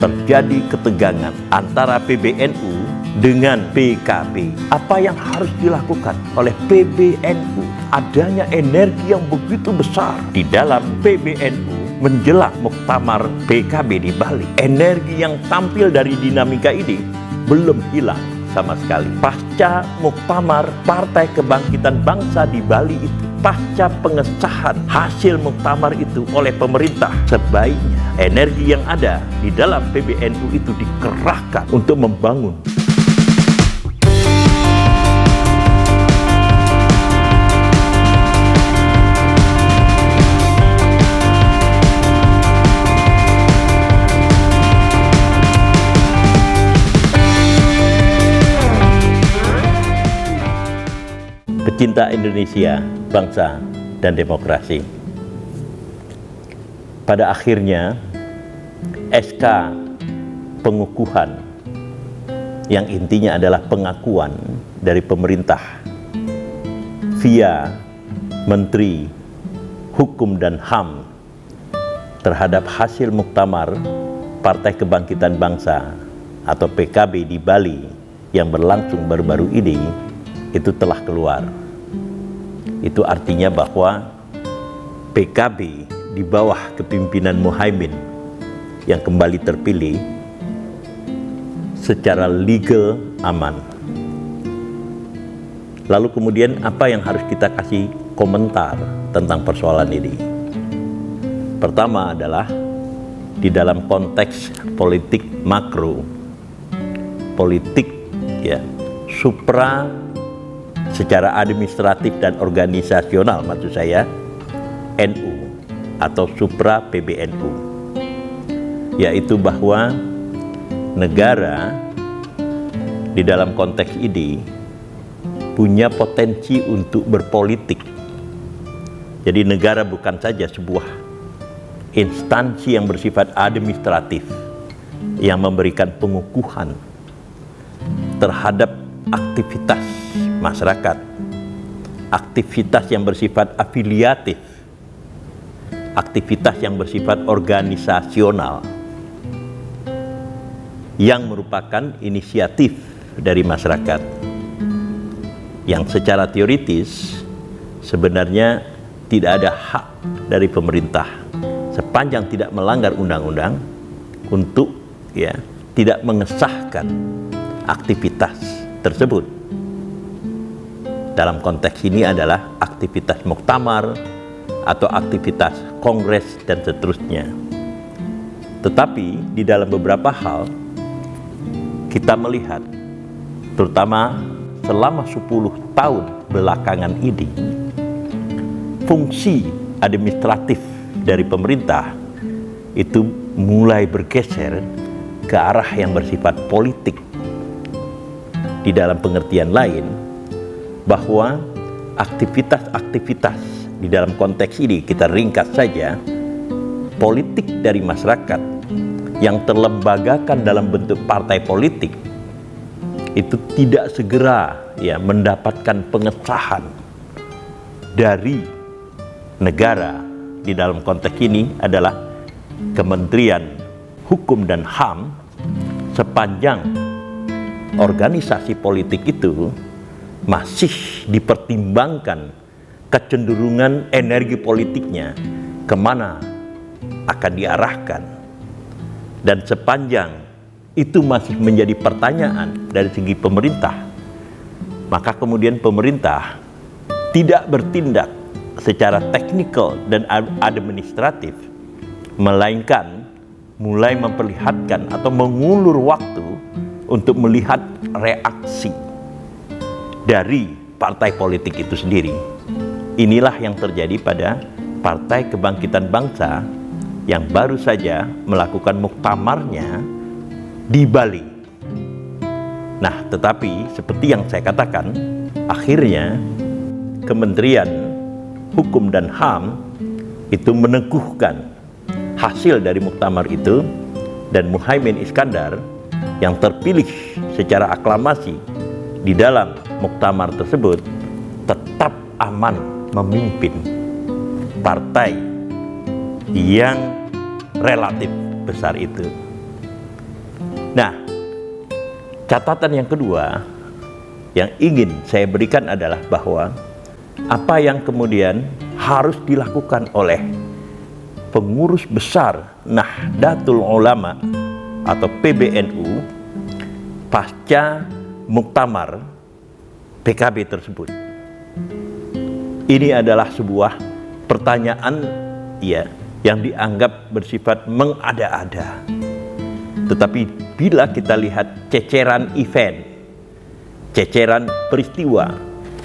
terjadi ketegangan antara PBNU dengan PKB. Apa yang harus dilakukan oleh PBNU? Adanya energi yang begitu besar di dalam PBNU menjelang muktamar PKB di Bali. Energi yang tampil dari dinamika ini belum hilang sama sekali. Pasca muktamar Partai Kebangkitan Bangsa di Bali itu, pasca pengesahan hasil muktamar itu oleh pemerintah, sebaiknya energi yang ada di dalam PBNU itu dikerahkan untuk membangun pecinta Indonesia, bangsa, dan demokrasi. Pada akhirnya, SK pengukuhan yang intinya adalah pengakuan dari pemerintah via Menteri Hukum dan HAM terhadap hasil muktamar Partai Kebangkitan Bangsa atau PKB di Bali yang berlangsung baru-baru ini, itu telah keluar. Itu artinya bahwa PKB di bawah kepimpinan Muhaimin yang kembali terpilih secara legal aman. Lalu kemudian apa yang harus kita kasih komentar tentang persoalan ini? Pertama adalah di dalam konteks politik makro, politik supra secara administratif dan organisasional, maksud saya NU atau supra PBNU, yaitu bahwa negara di dalam konteks ini punya potensi untuk berpolitik. Jadi negara bukan saja sebuah instansi yang bersifat administratif yang memberikan pengukuhan terhadap aktivitas masyarakat, aktivitas yang bersifat afiliatif, aktivitas yang bersifat organisasional, yang merupakan inisiatif dari masyarakat, yang secara teoritis sebenarnya tidak ada hak dari pemerintah sepanjang tidak melanggar undang-undang untuk tidak mengesahkan aktivitas tersebut. Dalam konteks ini adalah aktivitas muktamar atau aktivitas kongres dan seterusnya. Tetapi di dalam beberapa hal kita melihat, terutama selama 10 tahun belakangan ini, fungsi administratif dari pemerintah itu mulai bergeser ke arah yang bersifat politik. Di dalam pengertian lain, bahwa aktivitas-aktivitas di dalam konteks ini, kita ringkas saja, politik dari masyarakat yang terlembagakan dalam bentuk partai politik itu tidak segera mendapatkan pengesahan dari negara. Di dalam konteks ini adalah Kementerian Hukum dan HAM, sepanjang organisasi politik itu masih dipertimbangkan kecenderungan energi politiknya kemana akan diarahkan, dan sepanjang itu masih menjadi pertanyaan dari segi pemerintah, maka kemudian pemerintah tidak bertindak secara teknikal dan administratif, melainkan mulai memperlihatkan atau mengulur waktu untuk melihat reaksi dari partai politik itu sendiri. Inilah yang terjadi pada Partai Kebangkitan Bangsa yang baru saja melakukan muktamarnya di Bali. Nah, tetapi seperti yang saya katakan, akhirnya Kementerian Hukum dan HAM itu meneguhkan hasil dari muktamar itu, dan Muhaimin Iskandar yang terpilih secara aklamasi di dalam muktamar tersebut tetap aman memimpin partai yang relatif besar itu. Nah, catatan yang kedua yang ingin saya berikan adalah bahwa apa yang kemudian harus dilakukan oleh pengurus besar Nahdlatul Ulama atau PBNU pasca muktamar PKB tersebut. Ini adalah sebuah pertanyaan yang dianggap bersifat mengada-ada. Tetapi bila kita lihat ceceran event, ceceran peristiwa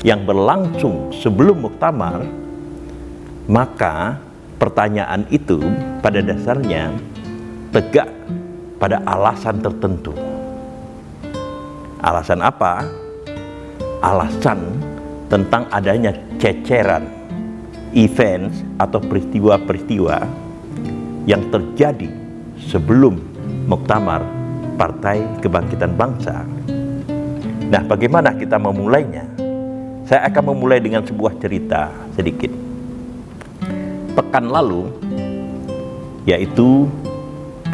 yang berlangsung sebelum muktamar, maka pertanyaan itu pada dasarnya tegak pada alasan tertentu. Alasan apa? Alasan tentang adanya ceceran event atau peristiwa-peristiwa yang terjadi sebelum muktamar Partai Kebangkitan Bangsa. Nah, bagaimana kita memulainya? Saya akan memulai dengan sebuah cerita sedikit. Pekan lalu, yaitu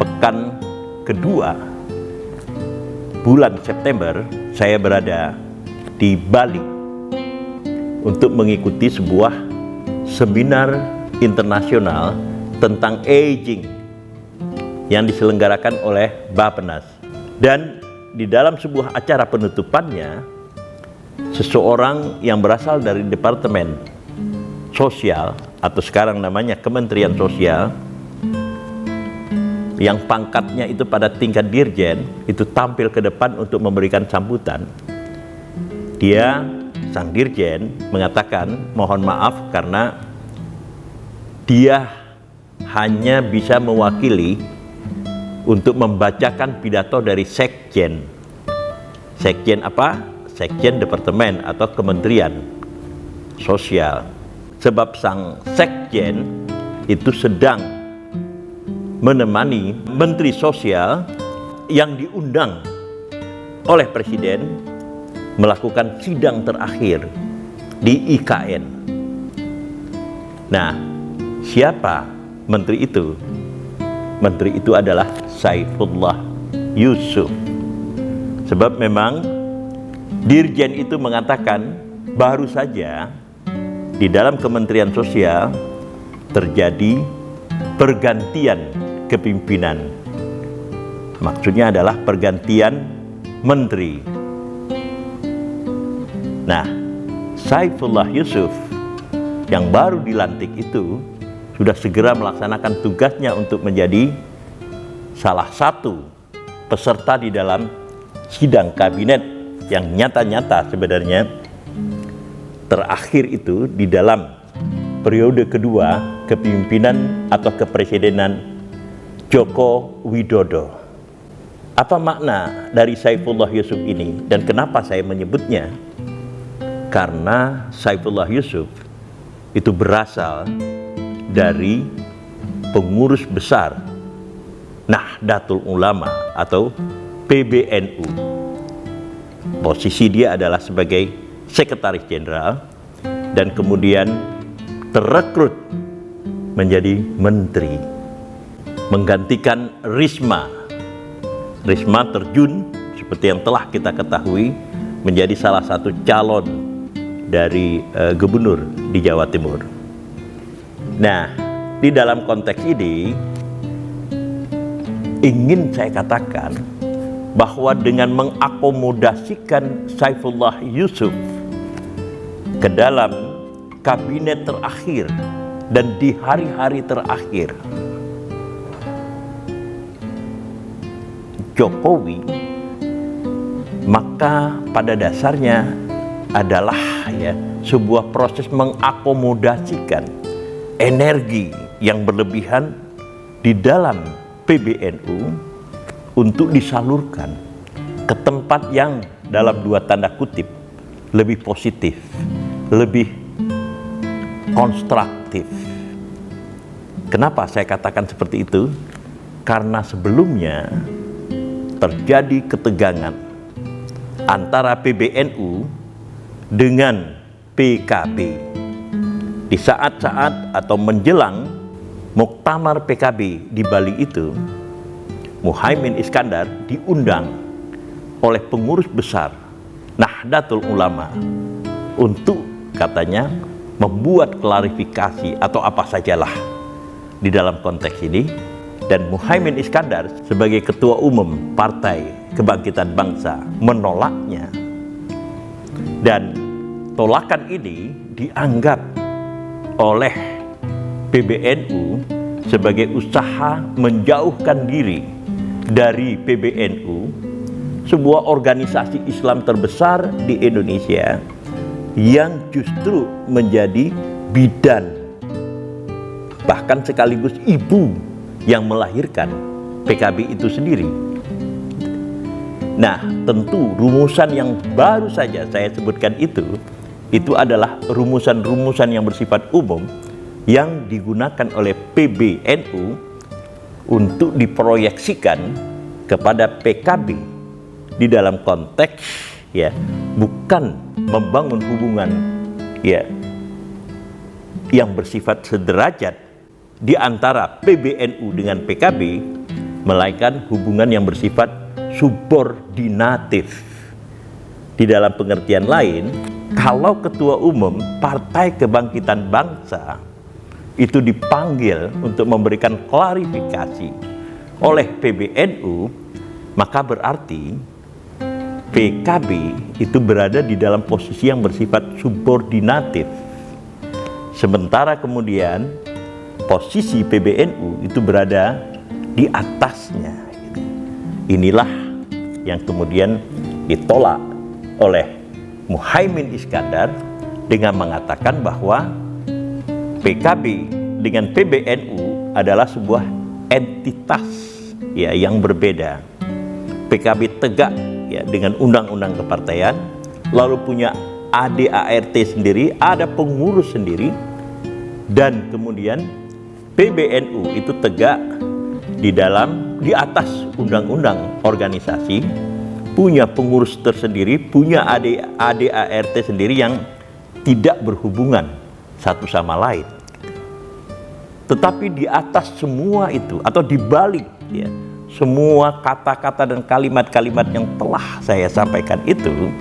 pekan kedua bulan September, saya berada di Bali untuk mengikuti sebuah seminar internasional tentang aging yang diselenggarakan oleh Bappenas. Dan di dalam sebuah acara penutupannya, seseorang yang berasal dari Departemen Sosial atau sekarang namanya Kementerian Sosial, yang pangkatnya itu pada tingkat dirjen, itu tampil ke depan untuk memberikan sambutan. Dia, sang dirjen, mengatakan mohon maaf karena dia hanya bisa mewakili untuk membacakan pidato dari sekjen. Sekjen apa? Sekjen Departemen atau Kementerian Sosial. Sebab sang sekjen itu sedang menemani Menteri Sosial yang diundang oleh Presiden melakukan sidang terakhir di IKN. Nah, siapa menteri itu? Menteri itu adalah Saifullah Yusuf. Sebab memang dirjen itu mengatakan baru saja di dalam Kementerian Sosial terjadi pergantian kepimpinan. Maksudnya adalah pergantian menteri. Nah, Saifullah Yusuf yang baru dilantik itu sudah segera melaksanakan tugasnya untuk menjadi salah satu peserta di dalam sidang kabinet yang nyata-nyata sebenarnya terakhir itu di dalam periode kedua kepemimpinan atau kepresidenan Joko Widodo. Apa makna dari Saifullah Yusuf ini dan kenapa saya menyebutnya? Karena Saifullah Yusuf itu berasal dari pengurus besar Nahdlatul Ulama atau PBNU. Posisi dia adalah sebagai sekretaris jenderal dan kemudian terekrut menjadi menteri menggantikan Risma. Risma terjun seperti yang telah kita ketahui menjadi salah satu calon dari gubernur di Jawa Timur. Nah, di dalam konteks ini ingin saya katakan bahwa dengan mengakomodasikan Saifullah Yusuf ke dalam kabinet terakhir dan di hari-hari terakhir Jokowi, maka pada dasarnya adalah sebuah proses mengakomodasikan energi yang berlebihan di dalam PBNU untuk disalurkan ke tempat yang dalam dua tanda kutip lebih positif, lebih konstruktif. Kenapa saya katakan seperti itu? Karena sebelumnya terjadi ketegangan antara PBNU dengan PKB. Di saat-saat atau menjelang muktamar PKB di Bali itu, Muhaimin Iskandar diundang oleh pengurus besar Nahdlatul Ulama untuk katanya membuat klarifikasi atau apa sajalah di dalam konteks ini, dan Muhaimin Iskandar sebagai ketua umum Partai Kebangkitan Bangsa menolaknya, dan tolakan ini dianggap oleh PBNU sebagai usaha menjauhkan diri dari PBNU, sebuah organisasi Islam terbesar di Indonesia yang justru menjadi bidan, bahkan sekaligus ibu yang melahirkan PKB itu sendiri. Nah, tentu rumusan yang baru saja saya sebutkan itu adalah rumusan-rumusan yang bersifat umum yang digunakan oleh PBNU untuk diproyeksikan kepada PKB di dalam konteks ya bukan membangun hubungan ya yang bersifat sederajat di antara PBNU dengan PKB, melainkan hubungan yang bersifat subordinatif. Di dalam pengertian lain, kalau ketua umum Partai Kebangkitan Bangsa itu dipanggil untuk memberikan klarifikasi oleh PBNU, maka berarti PKB itu berada di dalam posisi yang bersifat subordinatif. Sementara kemudian posisi PBNU itu berada di atasnya. Inilah yang kemudian ditolak oleh Muhaimin Iskandar dengan mengatakan bahwa PKB dengan PBNU adalah sebuah entitas ya yang berbeda. PKB tegak ya dengan undang-undang kepartaian, lalu punya ADART sendiri, ada pengurus sendiri, dan kemudian PBNU itu tegak di atas undang-undang organisasi, punya pengurus tersendiri, punya ADART sendiri yang tidak berhubungan satu sama lain. Tetapi di atas semua itu atau di balik ya semua kata-kata dan kalimat-kalimat yang telah saya sampaikan itu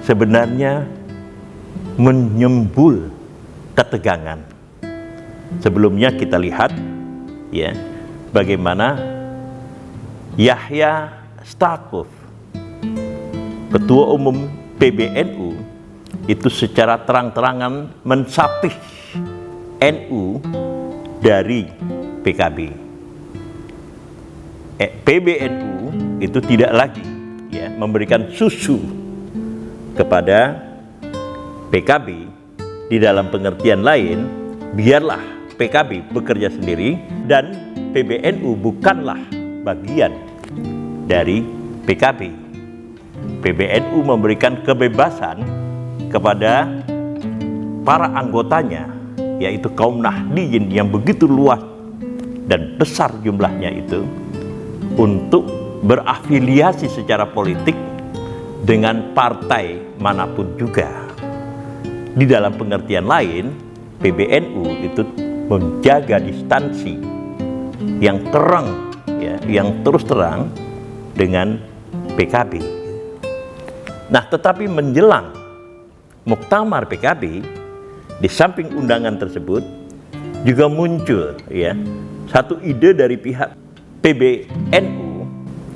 sebenarnya menyembul ketegangan. Sebelumnya kita lihat ya bagaimana Yahya Stakuf, ketua umum PBNU, itu secara terang-terangan mensapih NU dari PKB. PBNU itu tidak lagi ya memberikan susu kepada PKB. Di dalam pengertian lain, biarlah PKB bekerja sendiri dan PBNU bukanlah bagian dari PKB. PBNU memberikan kebebasan kepada para anggotanya, yaitu kaum Nahdliyin yang begitu luas dan besar jumlahnya itu, untuk berafiliasi secara politik dengan partai manapun juga. Di dalam pengertian lain, PBNU itu menjaga distansi yang terang, ya, yang terus terang dengan PKB. Nah, tetapi menjelang muktamar PKB, di samping undangan tersebut juga muncul, ya, satu ide dari pihak PBNU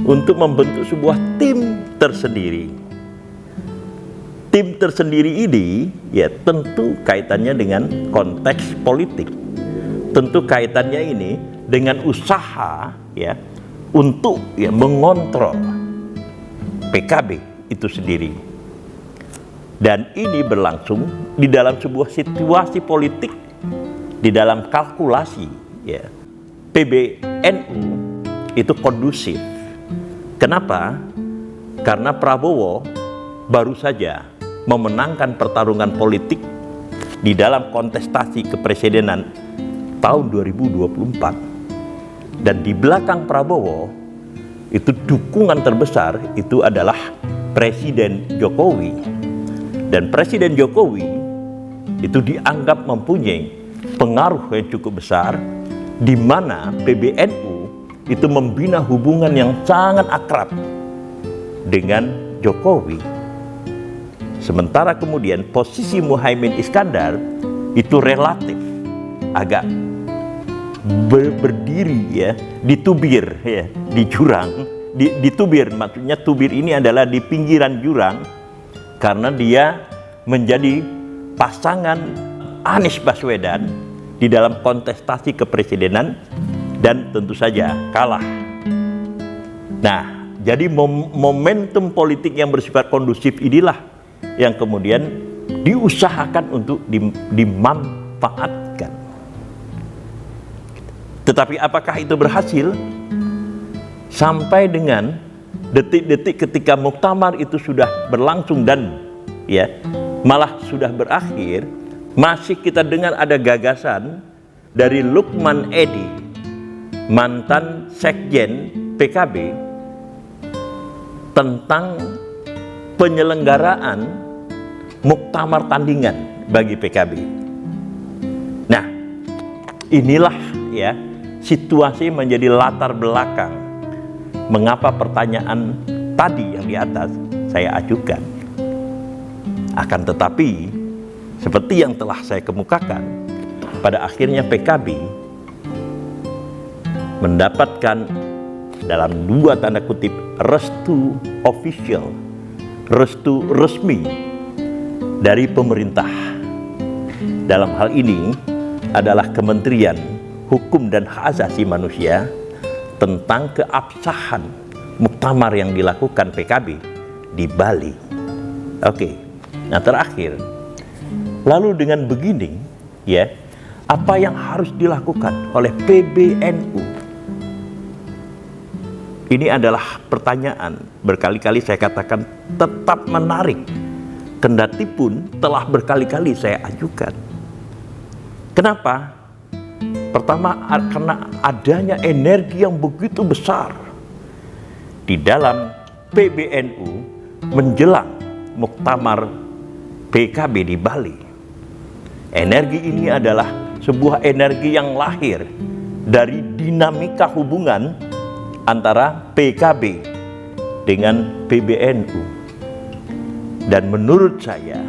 untuk membentuk sebuah tim tersendiri. Tim tersendiri ini ya tentu kaitannya dengan konteks politik. Tentu kaitannya ini dengan usaha ya untuk ya mengontrol PKB itu sendiri. Dan ini berlangsung di dalam sebuah situasi politik, di dalam kalkulasi ya PBNU itu kondusif. Kenapa? Karena Prabowo baru saja memenangkan pertarungan politik di dalam kontestasi kepresidenan tahun 2024. Dan di belakang Prabowo itu dukungan terbesar itu adalah Presiden Jokowi. Dan Presiden Jokowi itu dianggap mempunyai pengaruh yang cukup besar, di mana PBNU itu membina hubungan yang sangat akrab dengan Jokowi. Sementara kemudian posisi Muhaimin Iskandar itu relatif agak berdiri ya di tubir ya, di jurang, di tubir, maksudnya tubir ini adalah di pinggiran jurang karena dia menjadi pasangan Anies Baswedan di dalam kontestasi kepresidenan dan tentu saja kalah. Nah, jadi momentum politik yang bersifat kondusif inilah yang kemudian diusahakan untuk dimanfaatkan. Tetapi apakah itu berhasil? Sampai dengan detik-detik ketika muktamar itu sudah berlangsung dan ya malah sudah berakhir, masih kita dengar ada gagasan dari Lukman Edy, mantan sekjen PKB, tentang penyelenggaraan muktamar tandingan bagi PKB. Nah, inilah ya situasi menjadi latar belakang mengapa pertanyaan tadi yang di atas saya ajukan. Akan tetapi seperti yang telah saya kemukakan, pada akhirnya PKB mendapatkan dalam dua tanda kutip restu official, restu resmi dari pemerintah. Dalam hal ini adalah Kementerian Hukum dan Hak Asasi Manusia tentang keabsahan muktamar yang dilakukan PKB di Bali. Oke, nah terakhir, lalu dengan begini ya, apa yang harus dilakukan oleh PBNU? Ini adalah pertanyaan, berkali-kali saya katakan tetap menarik, kendati pun telah berkali-kali saya ajukan. Kenapa? Pertama, karena adanya energi yang begitu besar di dalam PBNU menjelang muktamar PKB di Bali. Energi ini adalah sebuah energi yang lahir dari dinamika hubungan antara PKB dengan PBNU. Dan menurut saya,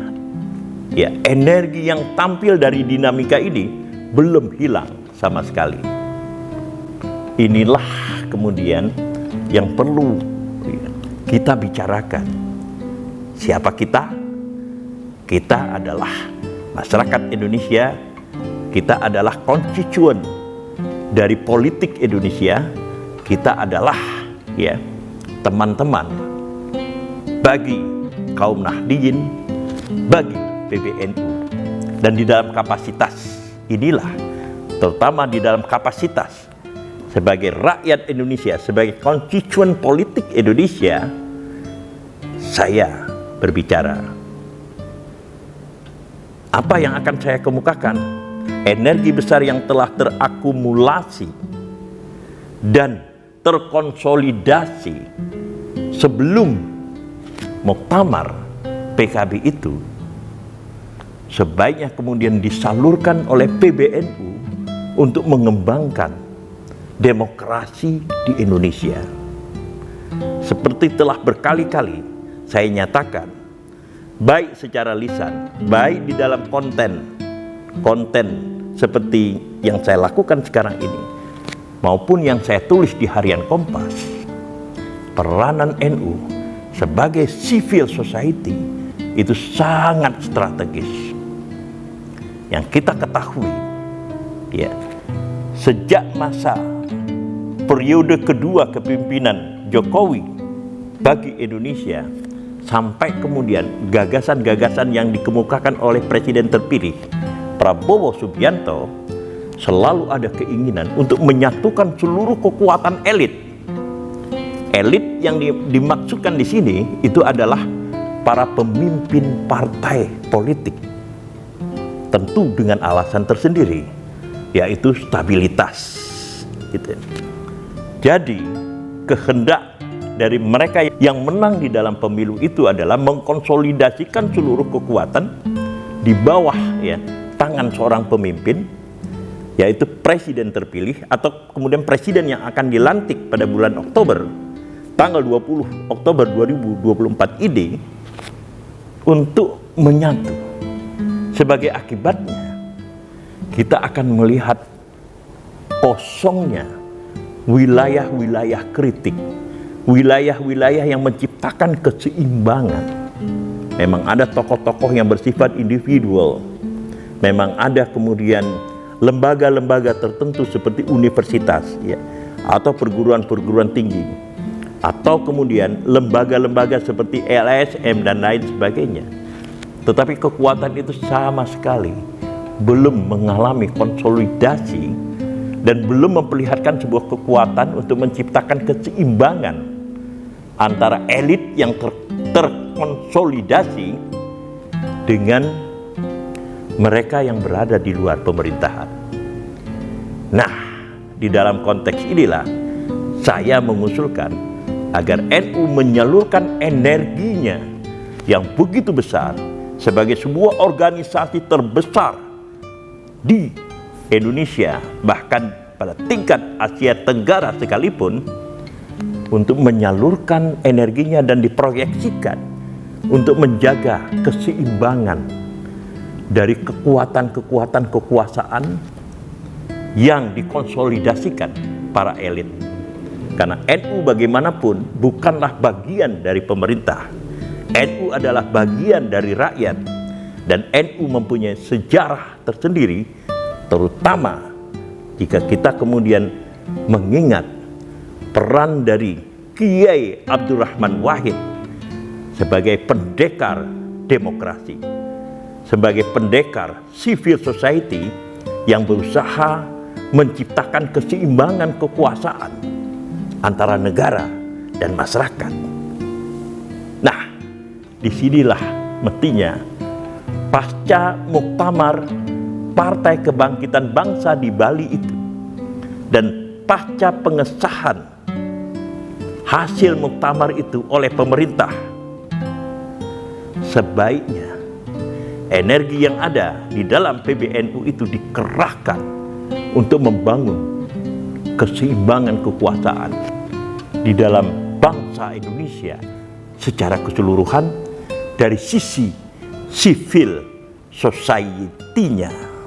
ya energi yang tampil dari dinamika ini belum hilang sama sekali. Inilah kemudian yang perlu kita bicarakan. Siapa kita? Kita adalah masyarakat Indonesia, kita adalah konstituen dari politik Indonesia. Kita adalah ya teman-teman bagi kaum Nahdliyin, bagi PBNU. Dan di dalam kapasitas inilah, terutama di dalam kapasitas sebagai rakyat Indonesia, sebagai konstituen politik Indonesia, saya berbicara. Apa yang akan saya kemukakan? Energi besar yang telah terakumulasi dan terkonsolidasi sebelum muktamar PKB itu sebaiknya kemudian disalurkan oleh PBNU untuk mengembangkan demokrasi di Indonesia. Seperti telah berkali-kali saya nyatakan, baik secara lisan, baik di dalam konten seperti yang saya lakukan sekarang ini, maupun yang saya tulis di Harian Kompas, peranan NU sebagai civil society itu sangat strategis. Yang kita ketahui, ya, sejak masa periode kedua kepemimpinan Jokowi bagi Indonesia sampai kemudian gagasan-gagasan yang dikemukakan oleh Presiden terpilih Prabowo Subianto, selalu ada keinginan untuk menyatukan seluruh kekuatan elit. Elit yang dimaksudkan di sini itu adalah para pemimpin partai politik. Tentu dengan alasan tersendiri, yaitu stabilitas. Gitu. Jadi kehendak dari mereka yang menang di dalam pemilu itu adalah mengkonsolidasikan seluruh kekuatan di bawah ya tangan seorang pemimpin yaitu presiden terpilih atau kemudian presiden yang akan dilantik pada bulan Oktober, tanggal 20 Oktober 2024 ini, untuk menyatu. Sebagai akibatnya, kita akan melihat kosongnya wilayah-wilayah kritik, wilayah-wilayah yang menciptakan keseimbangan. Memang ada tokoh-tokoh yang bersifat individual, memang ada kemudian lembaga-lembaga tertentu seperti universitas, ya, atau perguruan-perguruan tinggi, atau kemudian lembaga-lembaga seperti LSM dan lain sebagainya. Tetapi kekuatan itu sama sekali belum mengalami konsolidasi dan belum memperlihatkan sebuah kekuatan untuk menciptakan keseimbangan antara elit yang terkonsolidasi dengan mereka yang berada di luar pemerintahan. Nah, di dalam konteks inilah saya mengusulkan agar NU menyalurkan energinya yang begitu besar sebagai sebuah organisasi terbesar di Indonesia, bahkan pada tingkat Asia Tenggara sekalipun, untuk menyalurkan energinya dan diproyeksikan untuk menjaga keseimbangan dari kekuatan-kekuatan kekuasaan yang dikonsolidasikan para elit. Karena NU bagaimanapun bukanlah bagian dari pemerintah. NU adalah bagian dari rakyat, dan NU mempunyai sejarah tersendiri, terutama jika kita kemudian mengingat peran dari Kiai Abdurrahman Wahid sebagai pendekar demokrasi, sebagai pendekar civil society yang berusaha menciptakan keseimbangan kekuasaan antara negara dan masyarakat. Nah, disinilah mestinya pasca muktamar Partai Kebangkitan Bangsa di Bali itu dan pasca pengesahan hasil muktamar itu oleh pemerintah, sebaiknya energi yang ada di dalam PBNU itu dikerahkan untuk membangun keseimbangan kekuasaan di dalam bangsa Indonesia secara keseluruhan dari sisi civil society-nya.